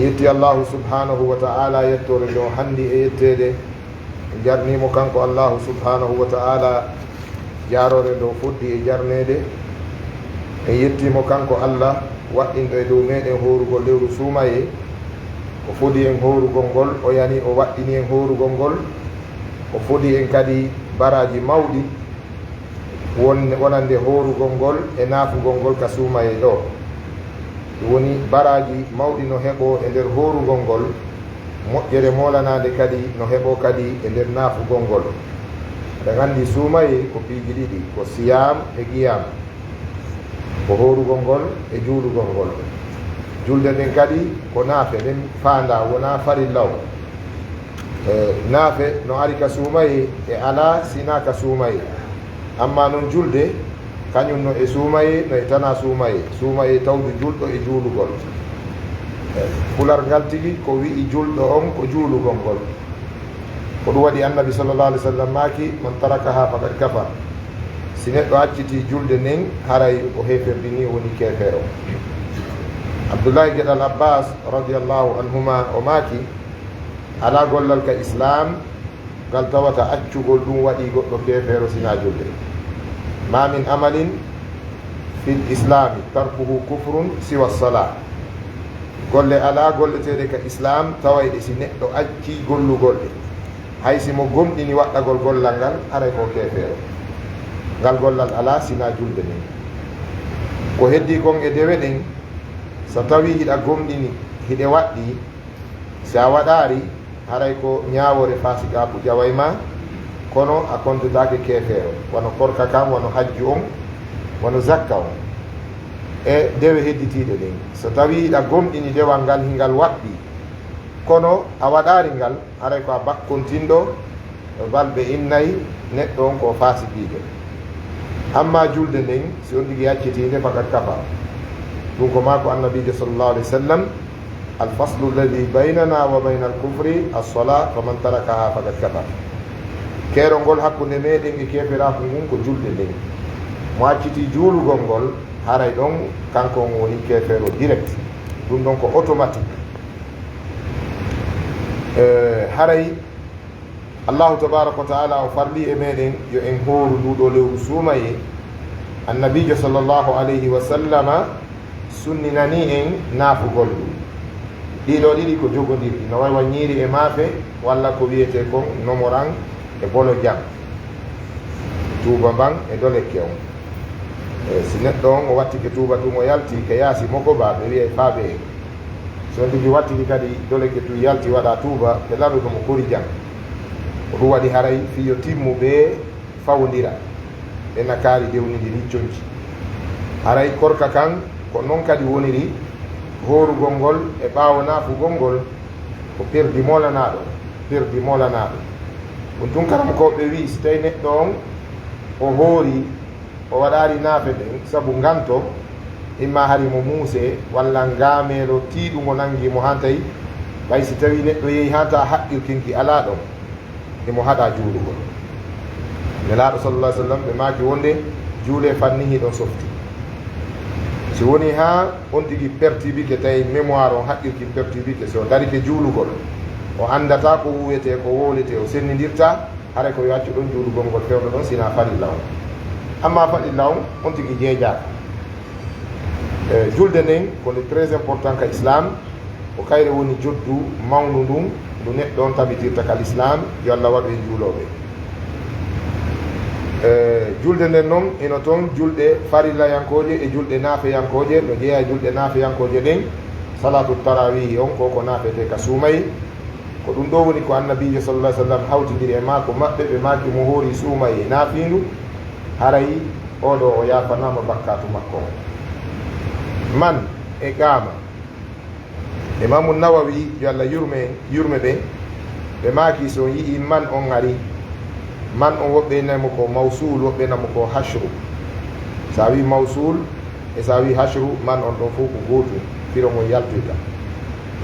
yetti allahu subhanahu wa ta'ala yettore ɗo handi e yettede jarnimo kanko allahu subhanahu wa ta'ala jarore ɗo fuddi e jarnede en yettimo kanko allah waɗɗinɗo e dow meɗen horugol lewru suumaye o fodi en horugol ngol o yani o waɗɗini en horugol ngol o fodi en kadi baraji mawɗi wonande horugol ngol e naafugol ngol ka suumaye ɗo woni baraji mawɗi no heɓo e nder horugol ngol moƴƴere molanade kadi no heɓo kadi e nder naafugol ngol. aɗa gandi suumaye ko piiji ɗiɗi ko siyam e qiyam, ko horugol ngol e juulugol ngol. julde nden kadi ko naafe nden faanda wona farillaw. naafe no ari ka suumaye e ala sina ka suumaye, amma noon julde kañum no e suumaye no e tana suumaye tawde julɗo e juulugol. kulargal tigi ko wi'i julɗo on ko juulugol ngol, ko ɗum waɗi annabi sallallah alih w sallam maaki man tarakaha faqad kafar. si neɗɗo acciti julde nden haray o heferdi ni woni kefeero. abdoullahi gueɗal abbas radiallahu anhuma o maaki ala gollal ka islam ngal tawata accugol ɗum waɗi goɗɗo kefeero sina julde. ma min amalin fi l islami tarkuhu kufrun siwa sala. golle ala golleteɗe ka islam tawayɗe si neɗɗo acci gollugolɗe, hay simo gomɗini waɗɗagol gollal ngal haray ko kefeero. ngal gollal ala sina julde nden. ko heddi kon e dewe ɗen, so tawi hiɗa gomɗini hiɗe waɗɗi, si a waɗari haray ko ñawore fasikaku ƴaway ma, kono a kontetake kefeero. wono korka kam, wono hajju on, wono zakka on e dewe hedditiɗe ɗen. so tawi hiɗa gomɗini dewal ngal hingal waɗɗi, kono a waɗari ngal, haray ko a bakkontinɗo balɓe innayi neɗɗo on ko fasikijo. amma julde nden si on ɗigui yaccitinde fakat kafa. ɗum ko mako annabijo sallllahu alih w sallam alfaslu alladi baynana wa bayna alkufri alsola faman tarakaha fakat kafa. keerol hakkude meɗen e keferaku ngun ko julde nden. mo acciti juulugol ngol haray ɗon kanko on woni kefeero direct. ɗum ɗon ko automatique. haray allahu tabaraka wa taala o farli e meɗen yo en hooru nduɗo lewru suumaye. annabijo sallllahu alayhi wa sallama sunninani en naafugol ɗum. ɗiɗo ɗiɗi ko jogodirɗi, no wawa ñiiri e maafe, walla ko wiyete kon nomoran e bolo jam, tuuba mban e dolekke on. si neɗɗo on o wattike tuuba ɗum o yalti ke yaasi mogoba ɓe wiye faaɓe en. so ndigi wattiki kadi dolekke tu yalti waɗa tuuba ɓe laɓe komo kori jam. ko ɗum waɗi haray fiyo timmu ɓe fawodira ɓe nakaari dewnidiri conci. haray korka kan ko noon kadi woniri horugol ngol e ɓaawo naafugol ngol ko perdi molanaɗo ɗum tun karam koɓe wi so tawi neɗɗo on o hoori o waɗari naafe ɗen sabu nganto, imma hari mo muuse walla ngaamelo tiiɗumo nangimo ha tawi ɓay si tawi neɗɗo yeehi ha ta haqqirkinki ala ɗon emo haɗa juulugol. nelaɗo sallallah alih w sallam ɓe maaki wonde juule fannihi ɗon softi. si woni ha on tigui pertibike tawi mémoire on haqqirkin pertibike, so darike juulugol o andata ko wuwete ko wowlete, o sennidirta haray ko yaccu ɗon juulugol ngol fewno ɗon sina farilla on. amma faɗilla on tigui jeejaka. julde nden kone très important ka islam, ko kayre woni joddu mawnu ndun ndu neɗɗo on tabitirta ka l'islam, yo allah waɗu en juuloɓe. julde nden noon eno toon julɗe farillayankoje e julɗe naafeyankoje. no jeeya e julɗe naafeyankoje ɗen, salatu tarawihi on ko naafete ka suumayi. ko ɗum ɗo woni ko annabijo sallallah sallam hawtidiri e maako maɓɓe. ɓe maaki mo hoori suumayi naafindu, haray oɗo o yafanama bakkatu makko o. man e qaama, imamu nawawi yo allah yurme ɓe, ɓe maaki so yii man on ari, man on woɓɓe namo ko mawsul, woɓɓe namo ko hashru. sa wi mawsul e sa wi hashru, man on ɗon fof ko gootum, firo mo yaltoyta.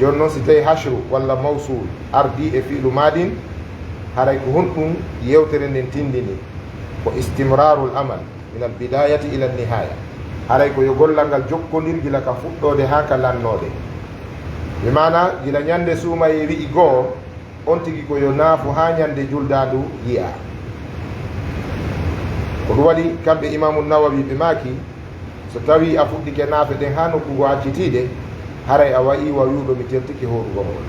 joni noon si tawi hashru walla mawsul ardi e fiilu maɗin, haray ko honɗum yewtere nden tindini ko istimrarul amal min al bidayati ila nihaya. haray ko yo gollal ngal jokkodir gila ka fuɗɗode ha ka lannode. ɓe mana gila ñande suumaye wi'i goo on tigi ko yo naafu ha ñande juldandu yiya. ko ɗum waɗi kamɓe imamu Nawawi ɓe maaki so tawi a fuɗɗike naafe ɗen ha nokkugo accitiide haray a wayi wa wiwɗo mi tertike hoɗugo mon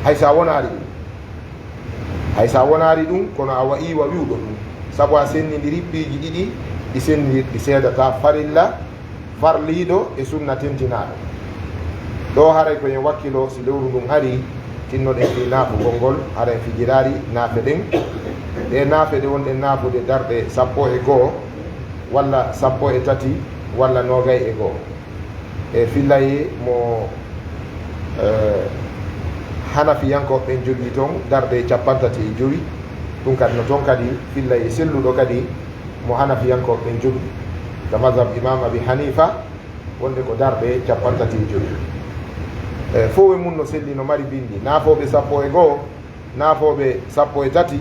hay sa wonari ɗum, hay sa wonari ɗum kono a wayi wa wiwɗo ɗum saabu a sennidiri piiji ɗiɗi ɗi senniɗi seedata farilla farliɗo e sunna tentinaɗo. ɗo haray koyen wakkilo si lewru ndun ari tinnoɗen fi naafugol ngol haray fijirari naafe ɗen ɗe naafe ɗe wonɗen naafude darɗe 12 walla 13 walla 21 e fillaye mo hanafiyankoɓen jogui toon darɗe 35 ɗum kadi no toon kadi fillaye selluɗo kadi mo hanafiyankoɓen jogui ka madhab imam Abi Hanifa wonde ko darɗe 35 fof e mum no selli no mari bindi naafoɓe 11 naafoɓe 13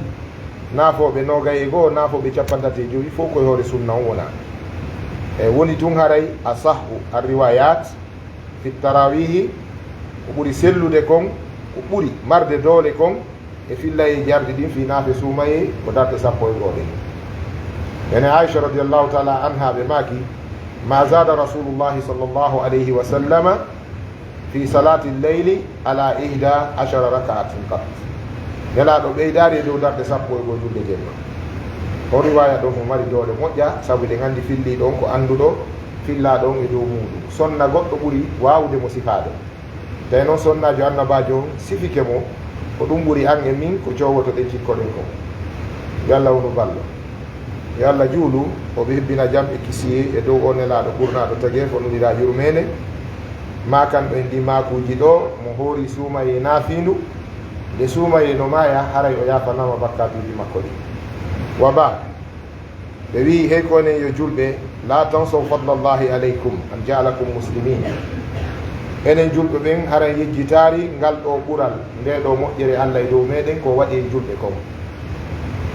naafoɓe 21 naafoɓe 35 fof koye hoore sunna on wona woni tun haray a sahu a riwayat fi tarawihi ko ɓuri sellude kon ko ɓuri marde doole kon e fillaye jarɗi ɗin fi naafe suumaye ko darde 11 ɗen ene Aisha radiallahu taala anha ɓe maaki ma zada rasulullahi sallllahu alayhi wa sallama fi salati lleyli ala 11 rakaatin qat nelaɗo ɓeydari e dow darde 11 julde jemma. o riwaya ɗon mo mari doole moƴƴa saabu ɗe gandi filli ɗon ko anduɗo filla ɗon e dow muɗum sonna goɗɗo ɓuuri wawde mo sifade tawi noon sonnajo annabajo on sifike mo ko ɗum ɓuuri an e min ko cowoto ɗen cikkoɗen ko. yo Allah wonu ballo, yo Allah juulu oɓe hebbina jam e kisiye e dow o nelaɗo ɓurnaɗo tagui ko nulira yurmene ma kamɓe en ndi makuji ɗo mo hoori suumaye naafindu nde suumaye no maya haray o yafanama bakkatuji makko ɗi. wa ba ɓe wi hey konen yo julɓe la tansaw fadlallahi aleykum an jaalakum muslimin. enen julɓe ɓen haray yejjitari ngal ɗo ɓural nde ɗo moƴƴere Allah e dow meɗen ko waɗi e julɓe kon.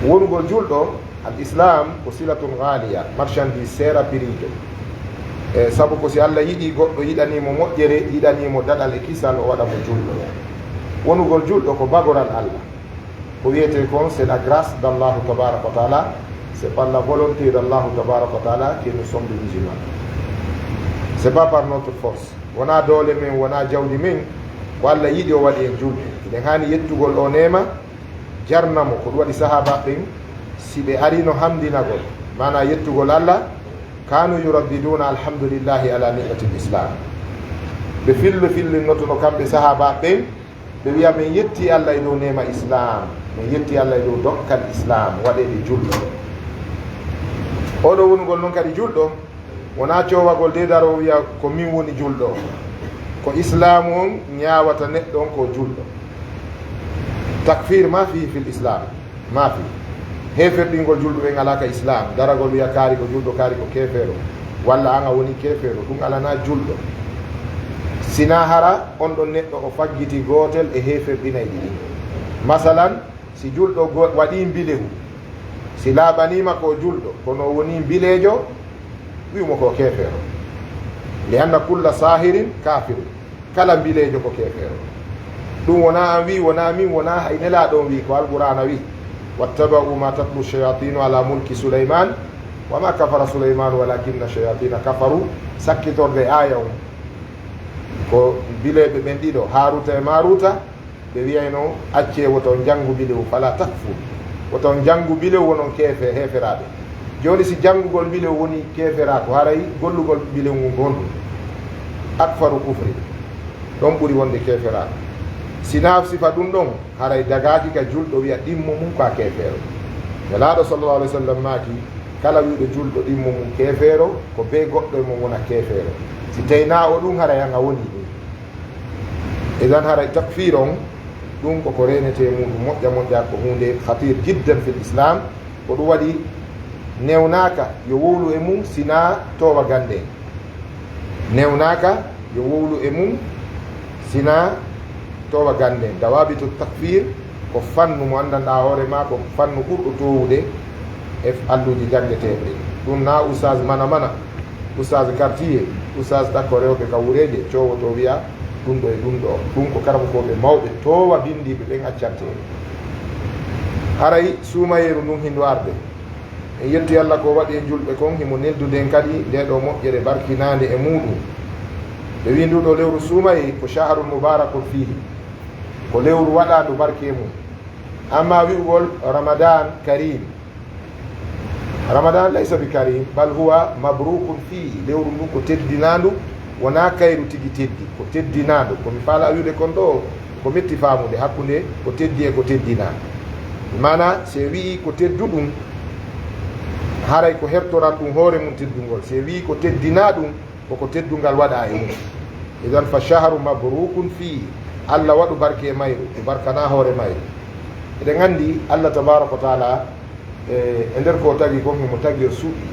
wonugol julɗo al islam ko silatun ghaliya marchandise seera pirijo e saabu ko si Allah yiɗi goɗɗo yiɗanimo moƴƴere yiɗanimo daɗal e kisal o waɗa mo julɗo. wonugol julɗo ko bagoral Allah ko wiyete kon c'est la grâce d'Allah tabaraka wa taala, c'est par la volonté d'Allah tabaraka wa taala que nous sommes des musulmans, c'est pas par notre force. wona doole men wona jawdi men ko Allah yiɗi o waɗi en julɓe. eɗen hani yettugol o nema jarnamo ko ɗum waɗi sahaba ɓen si ɓe arino hamdinagol mana yettugol Allah kanu yurabbiduna alhamdulillahi ala ni'mati l'islam. ɓe fillinotono kamɓe sahaba ɓen ɓe wiya min yetti Allah e dow nema islam, min yetti Allah e dow dokkal islam waɗede julɗo. oɗo wonugol noon kadi julɗo wona cowagol de daro wiya ko min woni julɗo, ko islamu on ñawata neɗɗo on ko julɗo. takfir ma fi fil islam ma fi heferɗingol julɗo ɓen ala ka islam daragol wiya kaari ko julɗo kaari ko kefeero walla an a woni kefeero ɗum alana julɗo. sina hara on ɗon neɗɗo o faggiti gotel e heferɗinay ɗiɗi. masalan si julɗo waɗi bilehu si laaɓanima ko julɗo kono woni bilejo wi'umo ko kefeero li anna kulla sahirin kafiru, kala bilejo ko kefeero. ɗum wona an wi wona min wona hay nelaɗon wi ko alqur'ana wi wattaba'u ma tatlu shayatinu ala mulki Suleyman wa ma kafara Suleyman walakinna shayatina kafaru. sakkitorde aya on ko bileɓe ɓen ɗiɗo haruta e maruta ɓe wiyayno acce woto janggu bilewu fala takfu, woto janggu bilewu wonon heferaɓe. joni si janggugol bilewu woni kefera ko haray gollugol bilewu ngu gonɗum akfaru kufri ɗon ɓuuri wonde keferaɓe. sina sifa ɗum ɗon haray dagaki ka julɗo wiya ɗimmo mum ko a kefeero. nelaɗo sallallah alih w sallam maaki kala wiɗo julɗo ɗimmo mum kefeero ko be goɗɗo e mum wona kefeero. si tawina o ɗum haray han a woni ɗum. edan haray takfir on ɗum koko renete muɗum moƴƴa ko hunde khatir jiddan fil islam. ko ɗum waɗi newnaka yo wowlu e mum sina towa gande, newnaka yo wowlu e mum sina towa gande. dawabitu takfir ko fannu mo andanɗa hoore ma ko fannu ɓurɗo towude e alluji jangeteɗe. ɗum na oustaz mana oustaz quartier oustaz takko rewɓe ka wureje cowoto wiya ɗum ɗo e ɗum ɗo ɗum ko karamokoɓe mawɓe towa bindiɓe ɓen accante haray suumayeru ndun hindu arde en yetti Allah ko waɗi e julɓe kon himo neldude kadi nde ɗo moƴƴere barkinade e muɗum ɓe wi nduɗo lewru suumaye ko shahrul mubarakun fihi ko lewru waɗaɗo barke mum amma wi'ugol ramadan karim ramadan laysa bi karim bal huwa mabrukun fihi lewru ndun ko teddinandu wona kayru tigi teddi ko teddinandu komi faala wiwde kon ɗo ko metti famude hakkude ko teddi e ko teddina mana se wi ko tedduɗum haray ko hertoran ɗum hoore mum teddugol se wi ko teddina ɗum koko teddungal waɗa e mum idan fa shahru mabrukun fihi Allah waɗu barke e mayru e barkana hoore mayru eɗen gandi Allah tabaraka wa taala e nder ko tagi kon himo tagi o suuɗi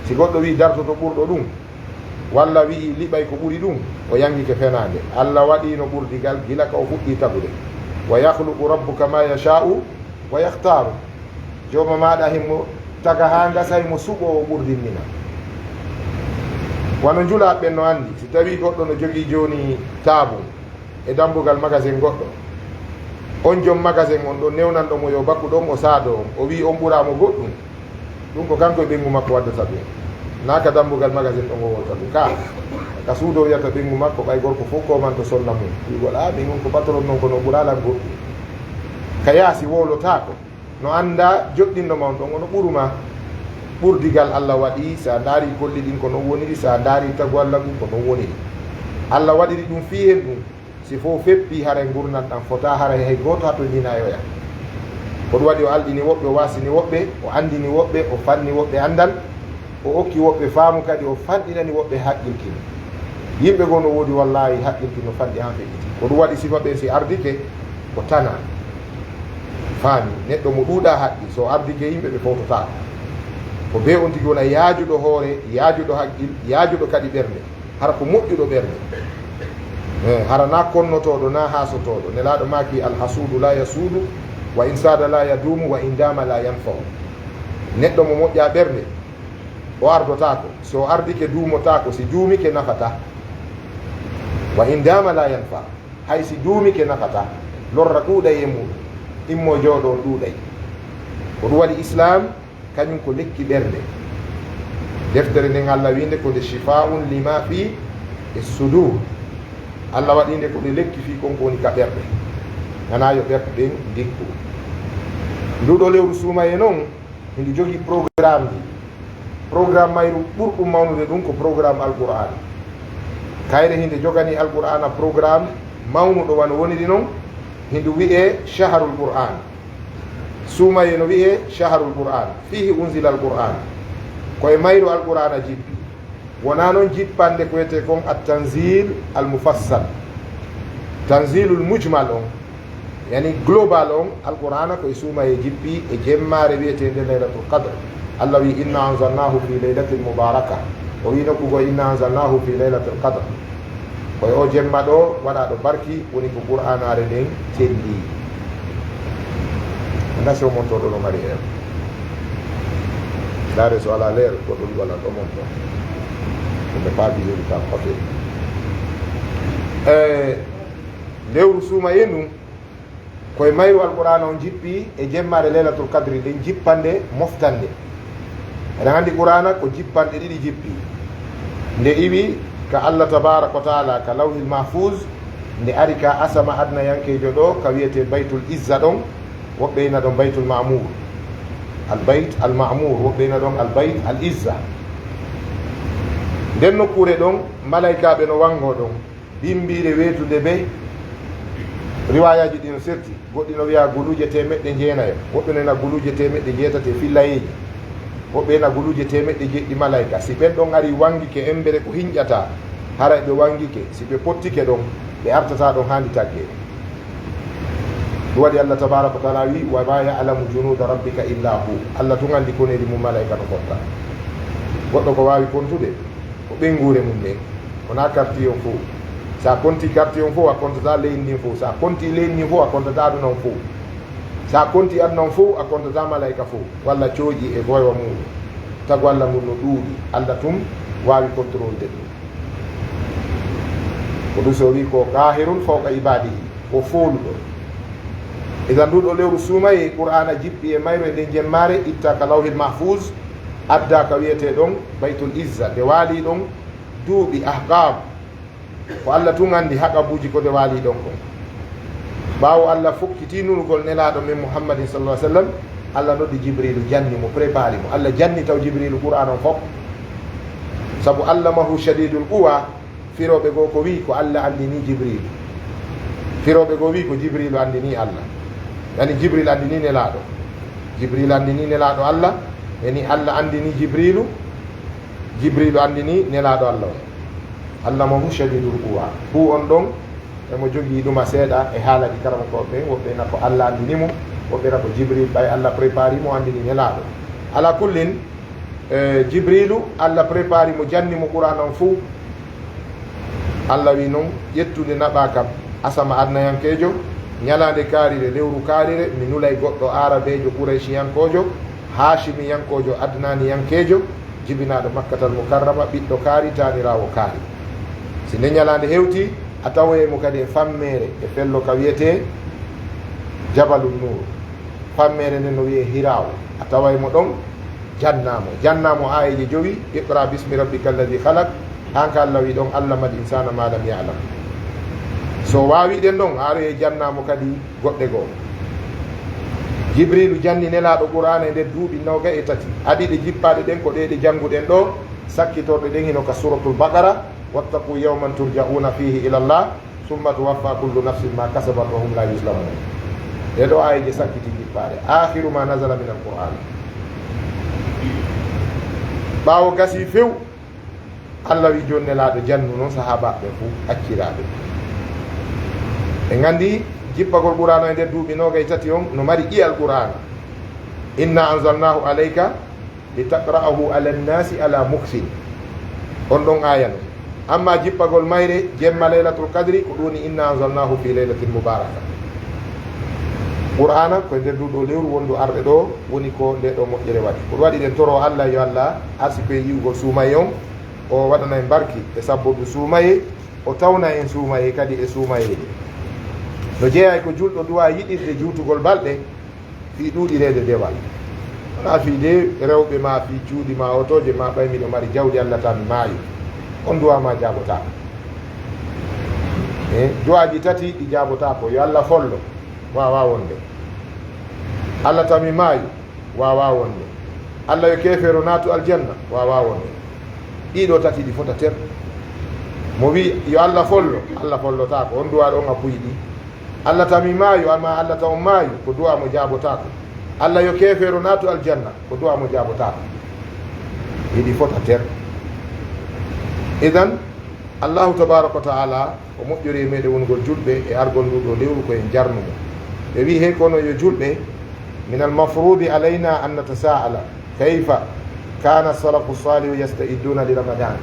si goɗɗo wi dartoto ɓurɗo ɗum walla wi liɓay ko ɓuri ɗum o yangike fenade Allah waɗino ɓurdigal gila ka o fuɗɗi tagude wa yahluqu rabbuka ma yasha'u wa yahtaru joma maɗa himo taga ha gasa himo suɓo o ɓurdinnina wano julaɓe no andi si tawi goɗɗo no jogui joni taabum e dambugal magasin goɗɗo on joom magasin on ɗo newnanɗomo yo bakku ɗon o saado on o wi on ɓuramo goɗɗum ɗum ko kanko e ɓengu makko waddata ɗum naka dambugal magasin ɗon o wolta ɗum ka suudo wiyata ɓengu makko ɓay gorko fof komanto sonna mum wigol a ɓengun ko patron noon kono ɓuralan goɗɗum ka yaasi wolotako no anda joɗɗinɗoma on ɗon ono ɓuruma ɓurdigal Allah waɗi sa daari golli ɗin ko non woniri sa daari tagu Allah ɗum ko non woniri Allah waɗiri ɗum fi hen ɗum si fof feppi haray gurnan ɗan fota haray hay goto hato ndinayoya ko ɗum waɗi o alɗini woɓɓe o wasini woɓɓe o andini woɓɓe o fanni woɓɓe andal o okki woɓɓe faamu kadi o fanɗinani woɓɓe haqqilkino yimɓe goo no woodi wallahi haqqilkino fanɗi han feƴƴiti ko ɗum waɗi sifa ɓe si ardike ko tana faami neɗɗo mo ɗuuɗa haqqi so ardike yimɓe ɓe fototako ko be on tigi wona yaajuɗo hoore yaajuɗo haqqil yaajuɗo kadi ɓernde hara ko moƴƴuɗo ɓernde hara na konnotoɗo na hasotoɗo nelaɗo maki alhasudu la yasudu wa in sada la yadumu wa in dama la yanfau neɗɗo mo moƴƴa ɓernde o ardotako so ardike duumotako si duumike nafata wa in dama la yanfa hay si duumike nafata lorra ɗuuɗay e muɗum immo jooɗo on ɗuuɗay ko ɗum waɗi islam kañum ko lekki ɓernde deftere nden Allah winde ko de shifaun lima fi e sudur Allah waɗinde ko ɗe lekki fi konko woni ka ɓerɗe gana yo ɓerɗe ɗen dikku nduɗo lewru suumaye noon hiɗi jogui programme ji programme mayru ɓurɗum mawnude ɗum ko programme alqur'an kayre hinde jogani alqur'ana programme mawnuɗo wano woniri noon hindu wiye shahrul qur'an suumaye no wiye shahrul qur'an fihi unzila alqur'an koye mayru alqur'ana jippi wona noon jippande ko wiyete kon at tanzil al mufassal tanzilul mujmal on yani global on alqur'ana koye suumaye jippi e jemmare wiyetende laylatul qadre Allah wi inna anzalnahu fi laylatin mubaraka o wi nokkugo inna anzalnahu fi laylatil qadr koye o jemma ɗo waɗaɗo barki woni ko qur'anare nden telli gasi o montoɗo ɗo mari hen laare so ala leer goɗɗo wi walla ɗo monto koɓe paabi yori kam ok lewru suumaye ndum koye mayru alqur'ana on jippi e jemmare laylatul qadri nden jippande moftande eɗen anndi qur'ana ko jippanɗe ɗiɗi jippi nde iwi ka Allah tabaraka wa taala ka lawhil mahfuz nde ari ka asama adna yankejo ɗo ka wiyete baytul izza ɗon woɓɓe ina ɗon baytul mamour al bayt al mamour woɓɓe ina ɗon al bayt al izza nden nokkure ɗon malaikaɓe no wango ɗon bimbire wetude ɓe riwayaji ɗi no serti goɗɗi no wiya guluje temeɗɗe jeenayo woɓɓe no ina guluje temeɗɗe jeetate fillayeji woɓɓe ina guluje temeɗɗe jeɗɗi malayka si ɓen ɗon ari wangike embere ko hiñƴata haray ɓe wangike si ɓe pottike ɗon ɓe artata ɗon handi tagge ɗum waɗi Allah tabaraka wa taala wi wa ma ya'lamu junuda rabbika illa hu Allah tun andi konedi mum malayka no fotta goɗɗo ko wawi kontude ko ɓengure mum ɓen wona karti on fof sa konti karti on fof a kontata leydi ndin fof sa konti leydi ndin fof a kontata aduna on fof sa konti aduna on fof a kontata malayka fof walla cooƴi e voywa muɗum tagu Allah ngun no ɗuuɗi Allah tum wawi contrôle de ɗum ko ɗum so wi ko qahirun fawqa ibadihi ko fooluɗo. idan nduɗo lewru suumaye qur'ana jippi e mayro e ɗen jemmare itta ka lawhil mahfuz adda ka wiyete ɗon baytul izza nde waali ɗon duuɓi ahqab ko allah tun andi haqabuji ko nde waali ɗon kon. ɓaawo allah fukkiti nurgol nelaɗo men muhammadin sallah sallam, allah noddi jibrilu janni mo prépari mo. allah janni taw jibrilu qur'an on fof, saabu allamahu shadidul quwa. firoɓe goo ko wi ko allah andini jibrilu, firoɓe goo wi ko jibrilu andini allah, yani jibril andini nelaɗo, jibril andini nelaɗo allah, yani allah andini jibrilu, jibrilu andini nelaɗo allah on. allamahu shadidul quwa. hu on ɗon emo jogii ɗuma seeɗa e haalaji karama koɓe, woɓɓe na ko allah andini mo, woɓɓe na ko jibril ɓay allah prépari mo andini nelaɗo. ala kullin jibrilu allah prépari mo janni mo qur'an on fou. allah wi noon ƴettude naɓa kam asama adnayankejo, ñalande kaarire lewru kaarire mi nulay goɗɗo arabejo qouraychiyankojo hachimiyankojo adnaniyankejo jibinaɗo makkatal mukarrama ɓiɗɗo kaari tanirawo kaari. si nde ñalande hewti a tawoyemo kadi e fammere e fello ka wiyete jabalu nour. fammere nde no wiye hirawo, a tawaymo ɗon jannamo ayeji jowi iqra bismi rabbika alladi halak, hanka allah wi ɗon allah mad insana ma lam yalam. so wawi ɗen ɗon aroye jannamo kadi goɗɗe goo. jibrilu janni nelaɗo qur'ana e nder duuɓi 23 aɗiɗe jippaɗe ɗen ko ɗeɗe jannguɗen ɗo sakkitorɗe ɗen hino ka suratul baqara wattaqu yawman turja'una fihi ila llah summa tuwaffa kullu nafsin ma kasabat wa hum la yuslamun. ɗeɗo ayeje sakkiti jippaɗe akhiru ma nazala min alqur'an. ɓawo gasi few allah wi joni nelaɗo jannu noon sahabaɓe fo acciraɓe. ɓe gandi jippagol qur'ana e nder duuɓi 23 on no mari ƴiyal qur'ana. inna anzalnahu alayka litaqra'ahu ala nnasi ala muksin, on ɗon aya no. amma jippagol mayre jemma laylatul qadri ko ɗuni inna anzalnahu fi laylatin mubaraka. qur'ana koye nder duuɗo lewru wondu arɗe ɗo woni ko nde ɗo moƴƴere waɗi. ko waɗi ɗen toro allah yo allah arsi koye yiwgol suumaye on, o waɗana en barki e sabboɓe suumaye, o tawna en suumaye kadi e suumayeje. no jeeyay ko julɗo duwa yiɗirde juutugol balɗe fi ɗuuɗirede dewal. wona fi de rewɓe ma fi cuuɗi ma otoje ma ɓay miɗo mari jawdi allah ta mi maayi, on duwama jaabotako. duwaji tati ɗi jaabotako. yo allah follo, wawa wonde. allah tami maayu, wawa wonde. allah yo kefero naatu aljanna, wawa wonde. ɗiɗo tati ɗi fota ter. mo wi yo allah follotako, on duwa ɗon a puyɗi. allah tami maayu, amma allah taw maayu, ko duwa mo jaabotako. allah yo kefero naatu aljanna, ko duwa mo jaabotako. ɗiɗi fota ter. idan allahu tabaraka wa taala o moƴƴori e meɗen wongol julɓe e argol nduɗo lewru koyen jarnumo. ɓe wi hey kono yo julɓe min almafrudi alayna an natasa'ala kayfa kana salafu salihu yasta'idduna li ramadan.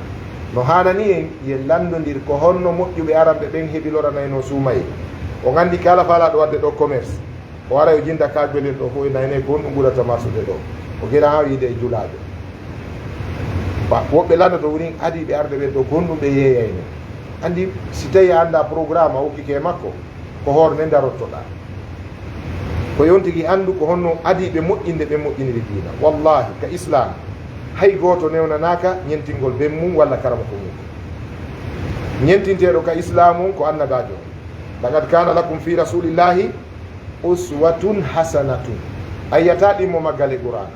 no hanani en yen landodir ko honno moƴƴuɓe aranɓe ɓen heeɓi loranayno suumaye. o gandi kala falaɗo wadde ɗo commerce, o wara yo jinda kagbelen ɗo fof e nayne ko on ɗum ɓurata marsude ɗo, o gila ha wiide e julaɓe. woɓɓe landoto woni adiɓe arde ɓen ɗo gonɗumɓe yeeyayno. andi si tawi a anda programme a hokkike makko ko hoore nde darottoɗa, ko yontigui andu ko honno adiɓe moƴƴinde ɓe moƴƴiniri diina. wallahi ka islam hay goto newnanaka ñentingol ben mum walla karama ko mum. ñentinteɗo ka islam on ko annabajo on. laqad kana lakum fi rasulillahi uswatun hasanatun. ayyata ɗimmo maggal e qur'an.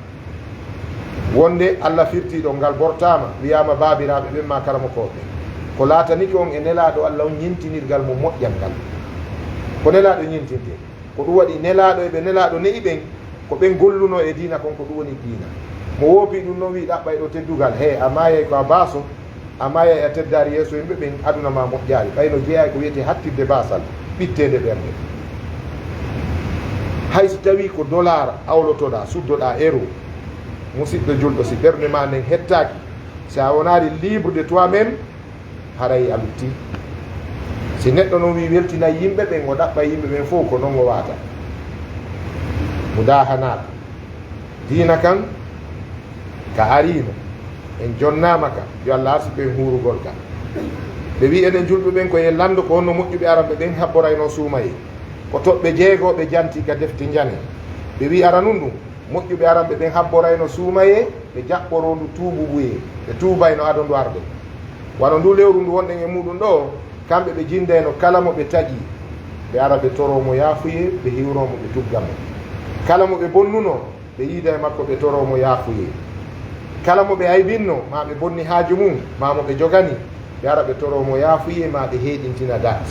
wonde allah firtiɗo ngal bortama wiyama babiraɓe ɓen ma karama koɓe, ko laataniki on e nelaɗo allah on ñentinirgal mo moƴƴal ngal. ko nelaɗo ñentinte, ko ɗum waɗi nelaɗo eɓe nelaɗo ne'i ɓen ko ɓen golluno e diina kon, ko ɗum woni diina. mo woopi ɗum noon wi ɗaɓɓay ɗo teddugal, he a mayay ko a baaso, a mayay a teddari yeeso yimɓe ɓen aduna ma moƴƴari. ɓayno jeeyay ko wiyete hattirde basal ɓittede ɓerde. hay so tawi ko dollar awlotoɗa suddoɗa euro, musidɗo julɗo, si ɓerde ma nden hettaki, si a wonari libre de toi même, haray a lutti. si neɗɗo noon wi weltina yimɓe ɓen, o ɗaɓɓa yimɓe ɓen fof ko noon o wata. mudahanaka diina kan ka arino en jonnama ka, yo allah arsi ɓen hurugol ka. ɓe wi enen julɓe ɓen koye lanndo ko honno moƴƴuɓe aranɓe ɓen habborayno suumaye ko toɓɓe jeegoɓe janti ka defti jane ɓe wi ara nun ɗum moƴƴuɓe aranɓe ɓen habborayno suumaye ɓe jaɓɓoro ndu tuubuɓuye ɓe tuubayno ado ndu arde wano ndu lewru ndu wonɗen e muɗum ɗo kamɓe ɓe jindeno kala mo ɓe taƴi ɓe ara ɓe toromo yaafuye ɓe hiwromo ɓe tuggamo kala mo ɓe bonnuno ɓe yiida e makko ɓe toromo yaafuye kala mo ɓe aybinno ma ɓe bonni haaju mum ma mo ɓe jogani ɓe ara ɓe toromo yaafuye ma ɓe heeɗintina dat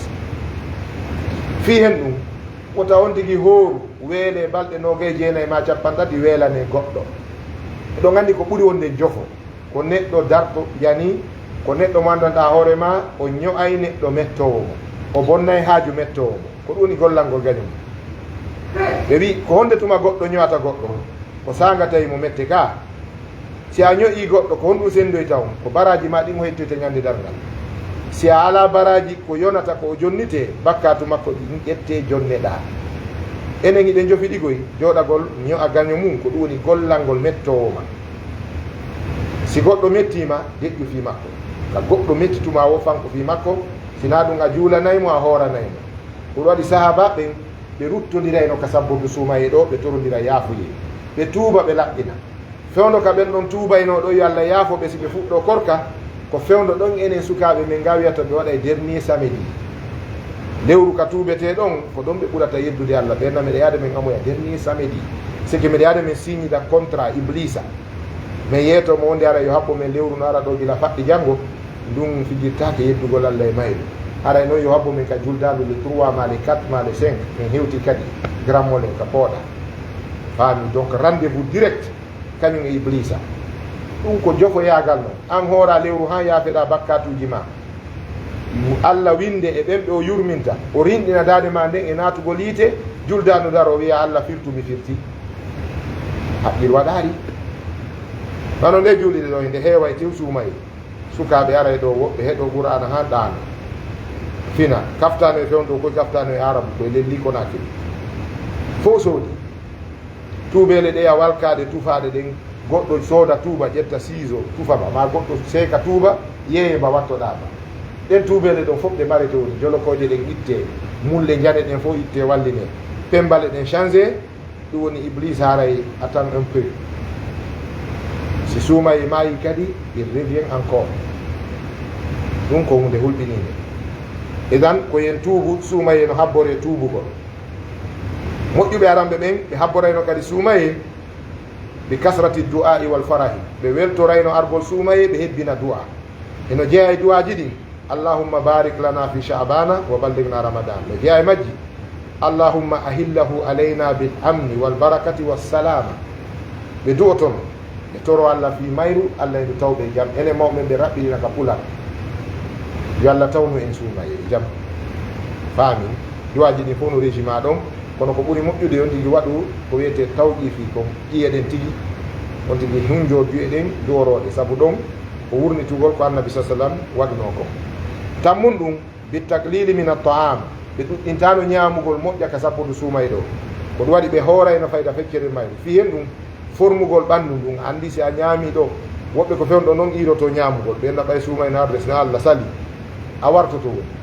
fi hen ɗum wota on tigi hooru weele balɗe 29 ma 30 weelane goɗɗo eɗo gandi ko ɓuri wonde jofo ko neɗɗo darɗo yani ko neɗɗo mo andanɗa hoore ma o ño'ay neɗɗo mettowo mo o bonnay haaju mettowo mo ko ɗum woni gollal gañum ɓe wi ko honde tuma goɗɗo ño'ata goɗɗo ko sanga tawi mo mette ka si a ño'i goɗɗo ko honɗum sendoy taw ko baraji ma ɗin o hettoyte ñande dargal si a ala baraji ko yonata ko o jonnite bakkatu makko ɗin ƴette jonneɗa enen iɗen jofi ɗigoy joɗagol ño'a gaño mum ko ɗum woni gollal ngol mettowo ma si goɗɗo mettima deƴƴu fi makko ka goɗɗo mettituma wo fanko fi makko sina ɗum a juulanaymo a hooranaymo ɗum waɗi sahaba ɓen ɓe ruttodirayno ka sabbude suumaye ɗo ɓe torodira yaafuye ɓe tuuba ɓe laɓɓina fewndo ka ɓen ɗon tuubayno ɗo yo Allah yaafoɓe si ɓe fuɗɗo korka ko fewndo ɗon enen sukaɓe min gawiyata ɓe waɗa dernier samedi lewru ka tuubete ɗon ko ɗon ɓe ɓurata yeddude Allah ɓenna meɗe yaade min amoya dernier samedi siki meɗe yaade min signida contrat iblisa min yeetomo wonde ara yo haɓɓo men lewru no ara ɗo gila faɗɗi janngo ndun fijirtake yeddugol Allah e mayru haray noon yo haɓɓo min ka juldalu le 3 ma le 4 ma le 5 min hewti kadi grammolen ka pooɗa faami donc rendez vous direct kañum e iblisa ɗum ko jofoyagal noon an hoora lewru ha yaafeɗa bakkatuji ma Allah winde e ɓen ɓe o yurminta o rinɗina dade ma nden e natugol yiite juldanu dar o wiya Allah firtumi firti haqqil waɗari bano nde juuliɗe ɗo nde heewa e tew suumayi sukaɓe ara e ɗo woɓɓe heɗo qur'ana ha ɗaano fina kaftano e fewndo koye kaftano e arabu koye lelli konakiri fo soodi tuubele ɗe a walkade tufaɗe ɗen goɗɗo sooda tuuba ƴetta siiso tufama ma goɗɗo seeka tuuba yeeyeba wattoɗama ɗen tuubele ɗon fof ɗe mbarete woni jolokoje ɗen itte mulle jane ɗen fof itte walline pembale ɗen changé ɗum woni iblis haray attend un peu si suumaye maayi kadi il revient encore ɗum ko hunde hulɓininde edan ko yen tuubu suumaye no habbore tuubugol moƴƴuɓe aranɓe ɓen ɓe habborayno kadi suumaye bi kasrati du'a'i wal farahi ɓe weltorayno argol suumaye ɓe hebbina du'a eno jeeya e du'aji ɗin allahumma barik lana fi sha'bana wa ballighna ramadan no jeeya e majji allahumma ahillahu alayna bil amni wal barakati wassalama ɓe du'otono ɓe toro Allah fi mayru Allah e tawɓe jam ene mawɓe ɓe raɓɓiɗina ka pulal yo Allah tawnu en suumaye jam faami du'aji ɗin fof no régima ɗon kono ko ɓuri moƴƴude on tigi waɗu ko wiyete tawƴi fi ko ƴiyeɗen tigi on tigi hunjo jueɗen duworoɗe saabu ɗon ko wurnitugol ko annabi sa sallam waɗno ko tammun ɗum bitaklili min at-ta'am ɓe ɗuɗɗintano ñamugol moƴƴa ka sappude suumay ɗo ko ɗum waɗi ɓe hoorayno fayda feccere mayru fi hen ɗum formugol ɓanndu ɗum andi si a ñaami ɗo woɓɓe ko fewno ɗo noon iroto ñamugol ɓe naɓay suumay no adres no Allah sali a wartoto woni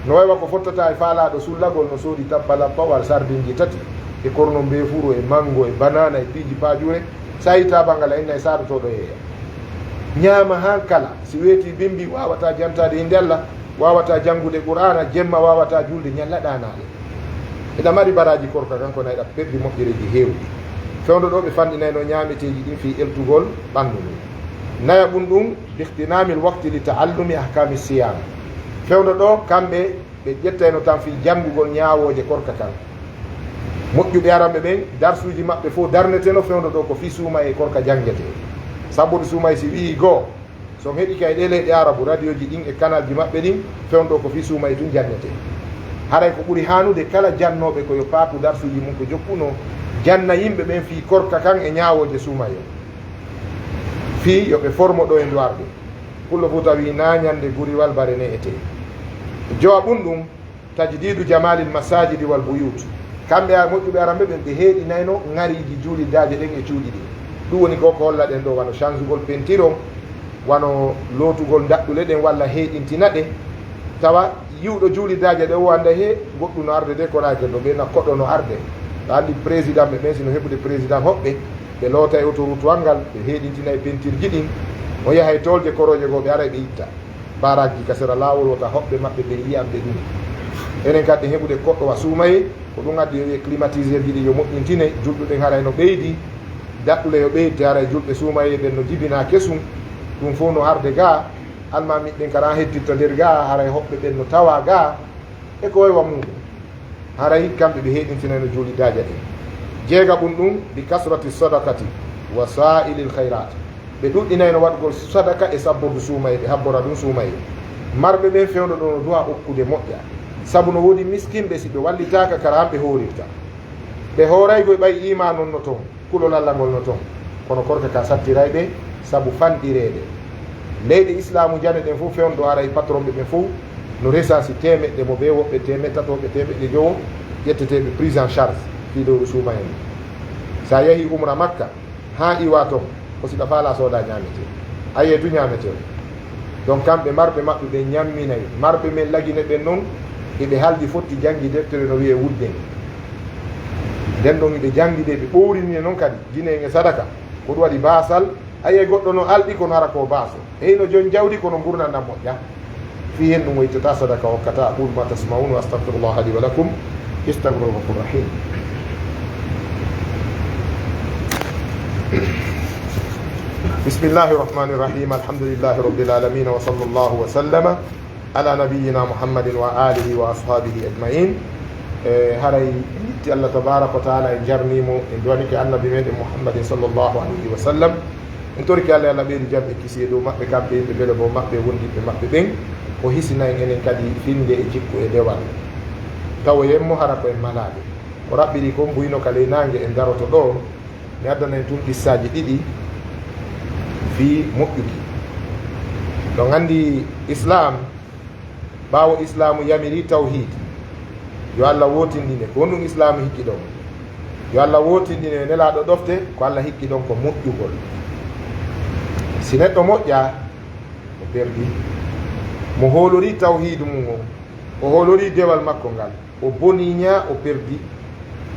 no waywa ko fottata e faalaɗo sullagol no soodi tabbala pawal sardinji tati e korno mbefuro e mango e banana e piiji pajure sa yi tabangal a inna e saɗotoɗo yeeya ñaama han kala si weeti bimbi wawata jantade inde Allah wawata janngude qur'ana jemma wawata julde ñallaɗanaɗe eɗa mari baraji korka kanko nayɗa ɓeddi moƴƴereji hewɗi fewndo ɗo ɓe fanɗinayno ñameteji ɗin fi eltugol ɓanndu mum naya ɓum ɗum bihtinamil waqti li taallumi ahkami siyam fewndo ɗo kamɓe ɓe ƴettayno tan fi janngugol ñaawoje korka kan moƴƴuɓe aranɓe ɓen darsuji maɓɓe fof darneteno fewndo ɗo ko fi suuma e korka janggete sabude suuma e si wii goo so heɗi kay ɗe leyɗe arabu radio ji ɗin e canal ji maɓɓe ɗin fewndo ɗo ko fi suuma e tun jannete haray ko ɓuri hanude kala jannoɓe koyo paapu darsuji mum ko jokkuno janna yimɓe ɓen fi korka kan e ñaawoje suuma yo fi yoɓe forme ɗo e nduwarde pullo fof tawi nañande guriwal bare ne ete jowa ɓum ɗum tajdidu jamalil masajidi wal buyut kamɓe a moƴƴuɓe aranɓe ɓen ɓe heeɗinayno ŋariji juuliddaje ɗen e cuuɗi ɗi ɗum woni ko holla ɗen ɗo wano changegol pentiro wano lootugol daɗɗule ɗen walla heeɗintina ɗe tawa yiwɗo juulidaje ɗe o anda he goɗɗum no arde de konake ɗo ɓe na koɗɗo no arde ɗo andi président ɓe ɓen sino heɓude président hoɓɓe ɓe loota e autoroute wangal ɓe heeɗintina e pentirji ɗin o yaha e tolde koroje goo ɓe ara ɓe itta baraji ka sera lawol wota hoɓɓe maɓɓe ɓe yiyamɓe ɗum enen kadi heɓude koɗɗo wa suumaye ko ɗum addi yo climatiseur ji ɗi yo moƴƴintine julɗuɗen haray no ɓeydi daɗɗule yo ɓeydi haray julɓe suumaye ɓen no jibina kesum ɗum fof no arde ga almamiɗen kara hedditta nder ga haray hoɓɓe ɓen no tawa ga e ko waywa muɗum haray kamɓe ɓe heɗintina no juulidaja ɗen jeega ɓum ɗum bi kasrati sadakati wa sa'ilil khayrat ɓe ɗuɗɗinayno waɗgol sadaka e sabbordu suumaye ɓe habbora ɗum suumaye marɓe ɓen fewno ɗo no duwa okkude moƴƴa sabu no woodi miskinɓe si ɓe wallitaka kara hamɓe horirta ɓe hooraygo e ɓay ima noon no toon kulol Allah ngol no toon kono korka ka sattirayɓe sabu fanɗireɗe leyɗe islamu jane ɗen fof fewno ɗo aray patron ɓe ɓen fof no resansi temeɗɗe mo ɓe woɓɓe temettatoɓe temeɗɗe jowo ƴetteteɓe prise en charge fiɗoɗo suuma en sa yeehi umra makka ha iwa toon ko siɗa faala sooda ñamete aye tu ñamete donc kamɓe marɓe maɓɓe ɓe ñamminayi marɓe men lagine ɓen noon eɓe haldi fotti janggi deftere no wiye wudden nden ɗon eɓe jangguide ɓe ɓowrinine noon kadi guinege sadaka ko ɗum waɗi basal aye goɗɗo no alɗi kono ara ko baaso eyno joni jawdi kono gurdandam moƴƴa fi hen ɗum o ittata sadaka hokkata aqulu ma tasmaun wa astahfirullah li wa lakum istaghfiruhu ghafurur rahim bismillahi rahmani rahim alhamdulillahi rabbil alamin wa sallallahu wa sallama ala nabiyyina muhammadin wa alihi wa ashabihi ajma'in haray itti Allah tabaraka wa taala en jarnimo en duwanike annabi meɗen muhammadin sallllahu alayhi wa sallam en torki Allah Allah ɓeydi jam e kisi dow maɓɓe kamɓe yimɓe beele bo maɓɓe wondiɓe maɓɓe ɓen o hisina en enen kadi finde e jikku e dewal tawa yemmo hara ko en malaɓe o raɓɓiri kon mbuyno ka ley nangue en daroto ɗo mi addana en tun qissaji ɗiɗi fi moƴƴuki ɗon andi islam ɓawo islamu yamiri tawhid yo Allah wotindine ko wonɗum islamu hikki ɗon yo Allah wotindine nelaɗo ɗofte ko Allah hikki ɗon ko moƴƴugol si neɗɗo moƴƴa o perdi mo hoolori tawhidu mum o hoolori dewal makko ngal o boniña o perdi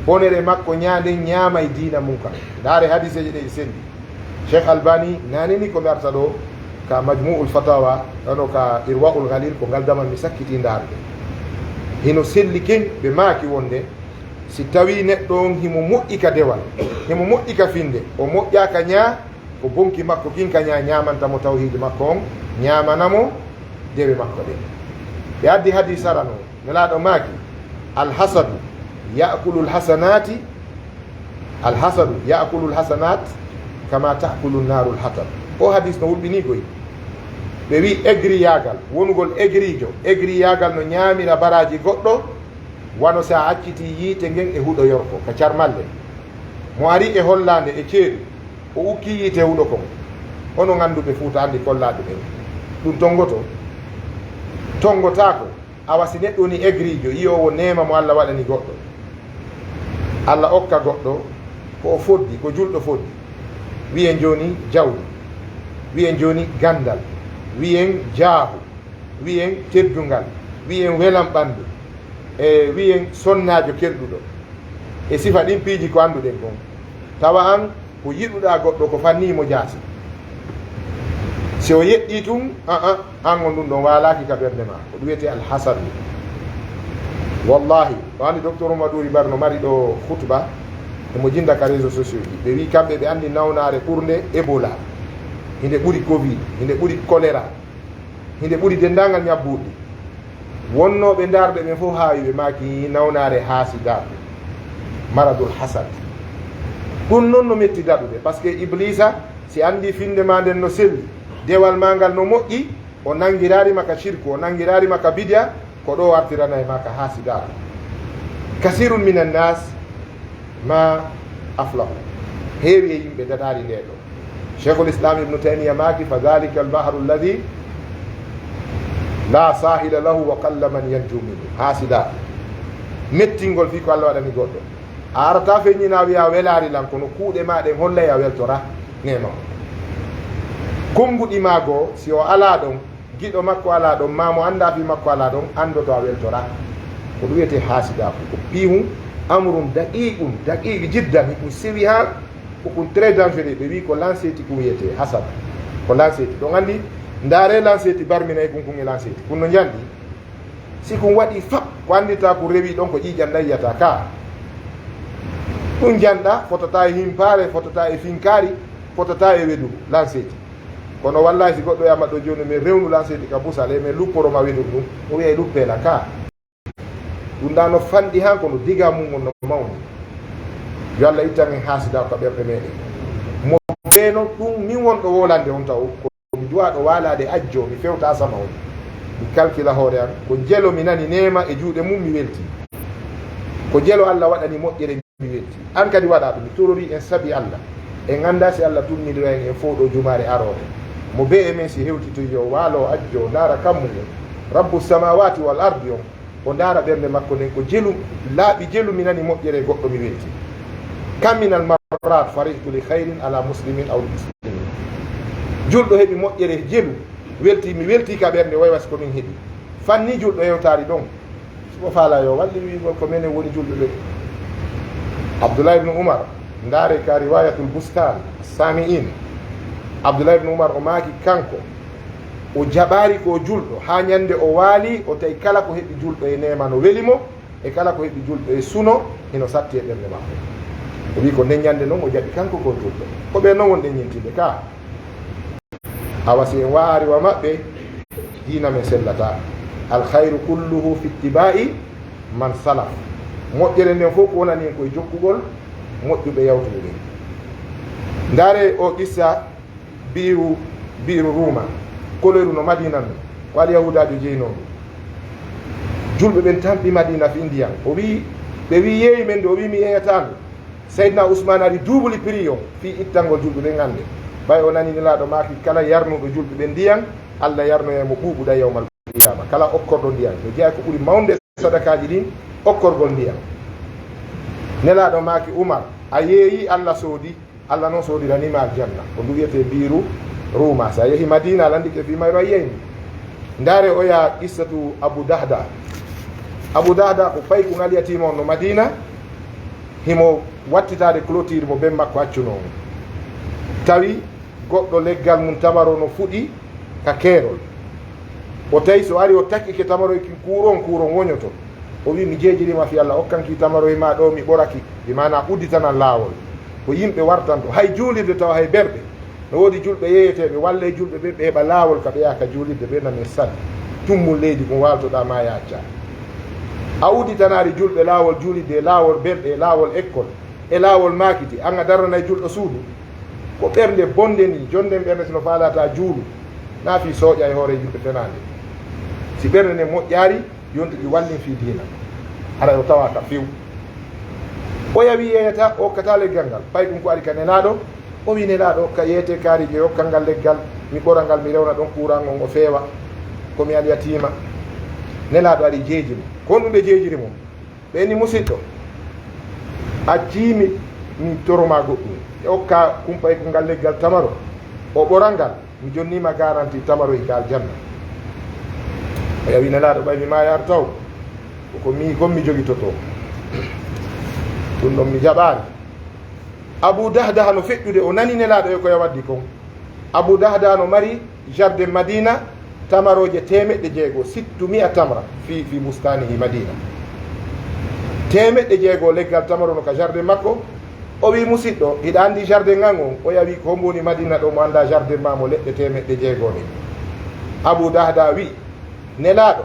bonere makko ñanden ñaama e diina mum kam ndaare hadiseje ɗe sendi cheikh albani nanini ko mi arta ɗo ka majmu'ul fatawa ɗano ka irwaul galil ko ngal damal mi sakkiti ndarde hino selli ken ɓe maaki wonde si tawi neɗɗo on himo moƴƴi ka dewal himo moƴƴi ka finde o moƴƴaka ñaa ko bonki makko kinka ñamantamo tawhide makko on ñamanamo dewe makko ɗe ɓe addi hadis arano nelaɗo maaki alhasadu yakulu lhasanati alhasadu yakulu lhasanat kama takulu naru lhatab o hadis no wulɓinigoy ɓe wi aigriyagal wonugol aigriyagal no ñamira baraji goɗɗo wano sa acciti yiite ngen e huuɗo yorko ka carmalle mo ari e hollande e ceeɗu o ukki yiite huuɗo kon hono ganduɓe fuuta andi kollaɗe ɓen ɗum tongotako awa si neɗɗo ni aigrijo yiyowo nema mo Allah waɗani goɗɗo Allah okka goɗɗo ko o foddi ko julɗo foddi wiyen joni jawdi wiyen joni gandal wiyen jaahu wiyen teddungal wiyen welam ɓandu e wiyen sonnajo kelɗuɗo e sifa ɗin piiji ko anduɗen kon tawa an ko yiɗuɗa goɗɗo ko fannimo jaasi si o yeɗɗi tun an on ɗum ɗon walaki ka ɓerde ma ko ɗum wiyete alhasadu wallahi o andi docteur Madouri Bar no mari ɗo khutba emo jinda ka réseau sociaux ji ɓe wi kamɓe ɓe andi nawnare ɓurde Ebola hinde ɓuri covid hinde ɓuri choléra hinde ɓuri dendagal ñabbuɗi wonnoɓe darɓe ɓen fof haawi ɓe maki nawnare haasidaɓe maradul hasad ɗum noon no metti daɗude par ce que iblisa si andi finde ma nden no selli dewal ma ngal no moƴƴi o nangirarima ka shirku o nangirarima ka bidia ko ɗo artirana e ma ka haasidaɓe kasirun min annas ma aflahu heewi e yimɓe daɗari nde ɗo cheikhul islam ibnu taymia maki fa dhalika albahru alladi la sahila lahu wa qalla man yanju minhu haasidaɓe mettingol fi ko Allah waɗani goɗɗo a arata feññina wiya welari lan kono kuuɗe ma ɗen hollay a weltora nema konguɗi ma goo si o ala ɗon giɗo makko ala ɗon mamo anda fi makko ala ɗon andoto a weltora ko ɗum wiyete hasidaku ko piimu amrum daqiqi jiddan ɗum sewi ha kokum très dangereux ɓe wi ko lanceti ko wiyete hasad ko lanceti ɗon andi ndaare lanceti barminayi kunkum e lanceti kun no jandi si kum waɗi fab ko andita ko rewi ɗon ko ƴiƴan dayyata ka ɗum janɗa fotata e himpare fotata e finkari fotata e wedu lanceti kono wallahi si goɗɗo yama ɗo joni min rewnu lanceti ka busale min lupporoma wedu ɗum o wiya luppela ka ɗum ɗa no fanɗi han kono diga mum on no mawni yo Allah ittan en hasida ko ɓerɗe meɗen mo ɓeeno ɗum min wonɗo wolande on taw komi duwaɗo walade ajjo mi fewta sama on mi calcula hoore an ko jelo mi nani nema e juuɗe mum mi welti ko jelo Allah waɗani moƴƴere mi welti an kadi waɗa ɗum mi torori en saabi Allah en ganda si Allah tumnidira en fo ɗo jumare arore mo be e men si hewtitoy yo waalo ajjo ndaara kammugo rabbu samawati wal ardi on o ndaara ɓernde makko nden ko jelu laaɓi jelu mi nani moƴƴere goɗɗo mi welti kamminal marrat farihtu li hayrin ala muslimin aw muslimin julɗo heɓi moƴƴere jelu welti mi welti ka ɓernde waywasi komin heeɓi fanni julɗo hewtari ɗon simo faala yo walli wigol ko menen woni julɓe ɓe Abdullah ibn Umar ndaare ka riwayatul bustan sami'in Abdullah ibn Umar o maaki kanko o jaɓari ko julɗo ha ñande o waali o tawi kala ko heɓi julɗo e nema no welimo e kala ko heɓi julɗo e suno ino satti e ɓernde makko o wi ko nden ñande noon o jaɓi kanko ko julɗo ko ɓe noon wonɗe ñintinde ka a wasi en waari wa maɓɓe diina men sellata alkhayru kulluhu fi ittiba'i man salaf moƴƴere nden fof ko wonani en koye jokkugol moƴƴuɓe yawtude ɗen ndaare o qissa biiru ruuma koleru no madina no ko al yahudajo jeynoɗo julɓe ɓen tampi madina fi ndiyan o wi ɓe wi yeeyi men de o wi mi yeyatano seydna ousmane ari duubli prix o fi ittangol julɓe ɓen hannde ɓay o nani nelaɗo maki kala yarnuɗo julɓe ɓen ndiyan Allah yarnoyemo ɓuuɓuɗa yawmal qiyama kala okkorɗo ndiyan no jeeya ko ɓuuri mawde sadakaji ɗin okkorgol ndiyan nelaɗo maki Oumar a yeeyi Allah soodi Allah noon soodiranima aljanna ko ndu wiyete biiru ruuma sa yeehi madina ala andi ke fi mayro a yeyni ndaare o ya qissatu abou dahda ko pay ko ngaliyatima on no madina himo wattitade clôture mo ben makko accunomo tawi goɗɗo leggal mum tamaro no fuɗi ka keerol o tawi so ari o takkike tamaroy ki kuuron woñoto o wi mi jeejirima fi Allah okkanki tamaroy ma ɗo mi ɓoraki mi mana udditanan laawol ko yimɓe wartanto hay juulirde tawa hay berɗe no woodi julɓe yeeyeteɓe walla e julɓe ɓe ɓe heɓa laawol ka ɓe yaka juulirde ɓe namin sadi tummul leydi ko waltoɗa ma yacca a udditanari julɓe laawol juulirde e laawol berɗe e laawol école e laawol makiti an a darranay julɗo suudu ko ɓernde bonde ni jonden ɓernde sino faalata juulu naafi sooƴa e hoore yimɓe fenande si ɓernde nde moƴƴaari yontuɗi wallin fi diina ara o tawa ka few o yawi yeyata o hokkata leggal ngal pay ɗum ko ari ka nenaɗo o wi nenaɗo hokka yeyete kaarije hokkal ngal leggal mi ɓora ngal mi rewna ɗon courant on o feewa komi aliyatima nenaɗo ari jeejimo kon ɗum ɓe jeejiri mum ɓeni musidɗo accimi mi toroma goɗɗum e hokka kumpay ko ngal leggal tamaro o ɓoral ngal mi jonnima garanti tamaro e ka aljanna o yawi nenaɗo ɓay mi mayar taw ko mi gommi jogitoto ɗum ɗon mi jaɓaari abou dahda no feƴƴude o nani nelaɗo e koye waddi kon abou dahda no mari jardin madina tamaroje 600 600 tamra fi bustanihi madina 600 leggal tamaro no ka jardin makko o wi musidɗo hiɗa andi jardin ngan on o yawi ko mboni madina ɗo mo anda jardin ma mo leɗɗe 600 ni abou dahda wi nelaɗo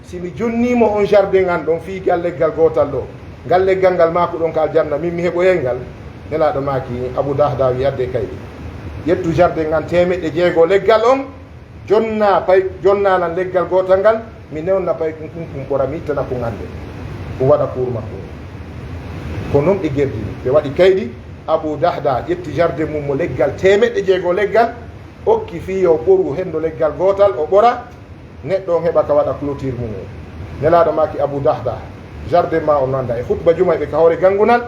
simi jonnimo on jardin ngan ɗon fi gal leggal gotal ɗo ngal leggal ngal mako ɗon ka aljanna min mi heɓoyel ngal nelaɗo maki abou dahda wi yadde kayɗi yettu jardin ngan 600 leggal on jonnanan leggal gotal ngal mi newna pay kum ɓora mi ittana ko ngande ɗum waɗa pour makko ko noon ɗi gerdini ɓe waɗi kayɗi abou dahda ƴetti jardin mum mo leggal 600 leggal okki fi yo ɓoru hendo leggal gotal o ɓora neɗɗo on heɓa ka waɗa clôture mum o nelaɗo maki abou dahda jardin ma o nanda e hutba jumay ɓe ka hoore gangunal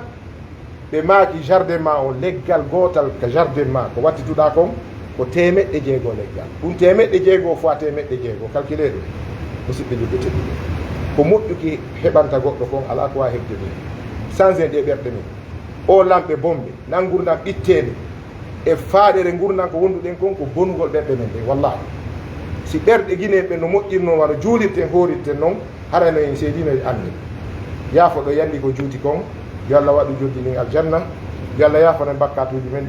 ɓe maaki jardin ma o leggal gotal ka jardin ma ko wattituɗa kon ko temeɗɗe jeegoo leggal ɗum temeɗɗe jeegoo fois temeɗɗe jeegoo calculé ɗum musidɓe julɓe tedduɓe ko moƴƴuki heɓanta goɗɗo kon ala ko wawi heɓde ɗum changé ɗe ɓerɗe min o lamɓe bomɓe nan gurdam ɓitteɗe e faaɗere gurdam ko wonduɗen kon ko bongol ɓerɗe men ɗe wallahi si ɓerɗe guineɓe no moƴƴirno wano juulirten horirten noon harano en seedino e anni yaafo ɗo yandi ko juuti kon yo Allah waɗu joddinin aljanna yo Allah yaafano bakkatuji men.